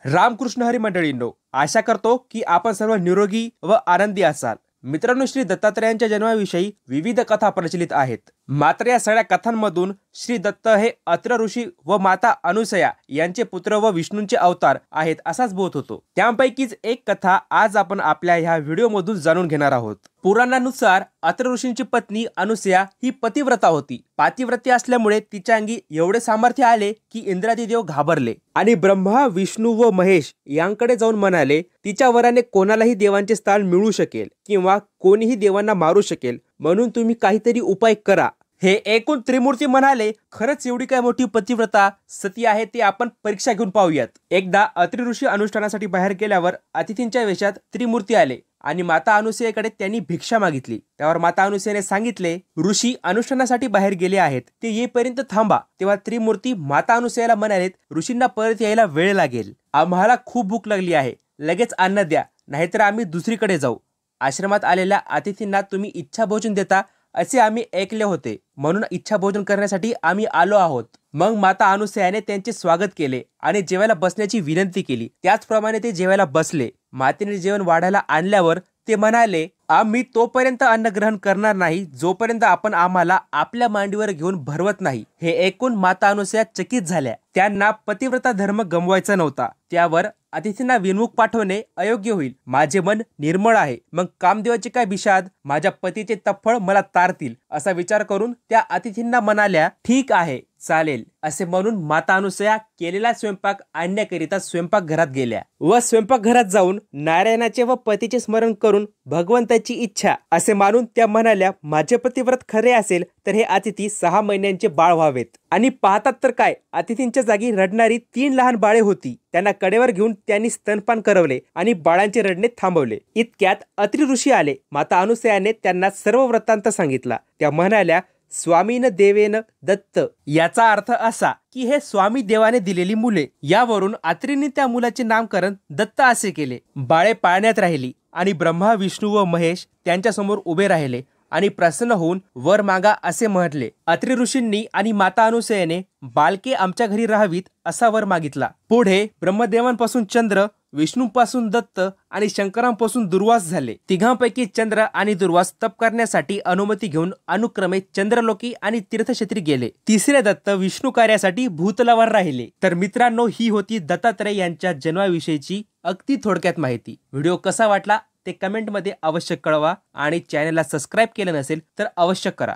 रामकृष्ण हरी मंडळींनो, आशा करतो की आपण सर्व निरोगी व आनंदी असाल। मित्रांनो, श्री दत्तात्रेयांच्या जन्माविषयी विविध कथा प्रचलित आहेत। मात्र या सगळ्या कथांमधून श्री दत्त हे अत्र ऋषी व माता अनुसया यांचे पुत्र व विष्णूंचे अवतार आहेत असाच बोध होतो। त्यापैकीच एक कथा आज आपण आपल्या ह्या व्हिडिओमधून जाणून घेणार आहोत। पुराणानुसार अत्र ऋषींची पत्नी अनुसया ही पतिव्रता होती। पातिव्रती असल्यामुळे तिच्या अंगी एवढे सामर्थ्य आले की इंद्रादी देव घाबरले आणि ब्रह्मा, विष्णू व महेश यांकडे जाऊन म्हणाले, तिच्या वराने कोणालाही देवांचे स्थान मिळू शकेल किंवा कोणीही देवांना मारू शकेल, म्हणून तुम्ही काहीतरी उपाय करा। हे ऐकून त्रिमूर्ती म्हणाले, खरंच एवढी काय मोठी पतिव्रता सती आहे ते आपण परीक्षा घेऊन पाहूयात। एकदा अत्रि ऋषी अनुष्ठानासाठी बाहेर गेल्यावर अतिथींच्या वेशात त्रिमूर्ती आले आणि माता अनुसयेकडे त्यांनी भिक्षा मागितली। त्यावर माता अनुसयेने सांगितले, ऋषी अनुष्ठानासाठी बाहेर गेले आहेत, ते येईपर्यंत थांबा। तेव्हा त्रिमूर्ती माता अनुसयेला म्हणालेत, ऋषींना परत यायला वेळ लागेल, आम्हाला खूप भूक लागली आहे, लगेच अन्न द्या, नाहीतर आम्ही दुसरीकडे जाऊ। आश्रमात आलेल्या अतिथींना तुम्ही इच्छा भोजन देता असे आम्ही ऐकले होते, म्हणून इच्छा भोजन करण्यासाठी आम्ही आलो आहोत। मग माता अनुसयाने त्यांचे स्वागत केले आणि जेवायला बसण्याची विनंती केली। त्याचप्रमाणे ते जेवायला बसले। मातेने जेवण वाढायला आणल्यावर ते म्हणाले, आम्ही तोपर्यंत अन्न ग्रहण करणार नाही जोपर्यंत आपण आम्हाला आपल्या मांडीवर घेऊन भरवत नाही। हे ऐकून माता अनुसया चकित झाल्या। त्यांना पतिव्रता धर्म गमवायचा नव्हता। त्यावर अतिथींना विनमुख पाठवणे अयोग्य होईल, माझे मन निर्मळ आहे, मग कामदेवाचे काय विषाद, माझ्या पतीचे तफळ मला तारतील, असा विचार करून त्या अतिथींना म्हणाल्या, ठीक आहे, चालेल, असे म्हणून माता अनुसया केलेला स्वयंपाक आणण्याकरिता स्वयंपाकघरात गेल्या व स्वयंपाकघरात जाऊन नारायणाचे व पतीचे स्मरण करून भगवंताची इच्छा असे मानून त्या म्हणाल्या, माझे पतिव्रत खरे असेल तर हे अतिथी 6 महिन्यांचे बाळ व्हावेत। आणि पाहतात तर काय, अतिथींच्या जागी रडणारी 3 लहान बाळे होती। त्यांना कडेवर घेऊन त्यांनी स्तनपान करवले आणि बाळांचे रडणे थांबवले। इतक्यात अत्रि ऋषी आले। माता अनुसयाने त्यांना सर्व वृत्तांत सांगितला। त्या म्हणाल्या, स्वामीन देवेन दत्त, याचा अर्थ असा की हे स्वामी देवाने दिलेली मुले। यावरून अत्रींनी त्या मुलाचे नामकरण दत्त असे केले। बाळे पाळण्यात राहिली आणि ब्रह्मा, विष्णू व महेश त्यांच्या समोर उभे राहिले आणि प्रसन्न होऊन वर मागा असे म्हटले। अत्रि ऋषींनी आणि माता अनुसयेने बालके आमच्या घरी राहावीत असा वर मागितला। पुढे ब्रह्मदेवांपासून चंद्र, विष्णूपासून दत्त आणि शंकरांपासून दुर्वास झाले। तिघांपैकी चंद्र आणि दुर्वास तप करण्यासाठी अनुमती घेऊन अनुक्रमे चंद्रलोकी आणि तीर्थक्षेत्री गेले। तिसरे दत्त विष्णू कार्यासाठी भूतलावर राहिले। तर मित्रांनो, ही होती दत्तात्रय यांच्या जन्माविषयीची अगदी थोडक्यात माहिती। व्हिडिओ कसा वाटला ते कमेंटमध्ये अवश्य कळवा आणि चॅनलला सबस्क्राईब केलं नसेल तर अवश्य करा।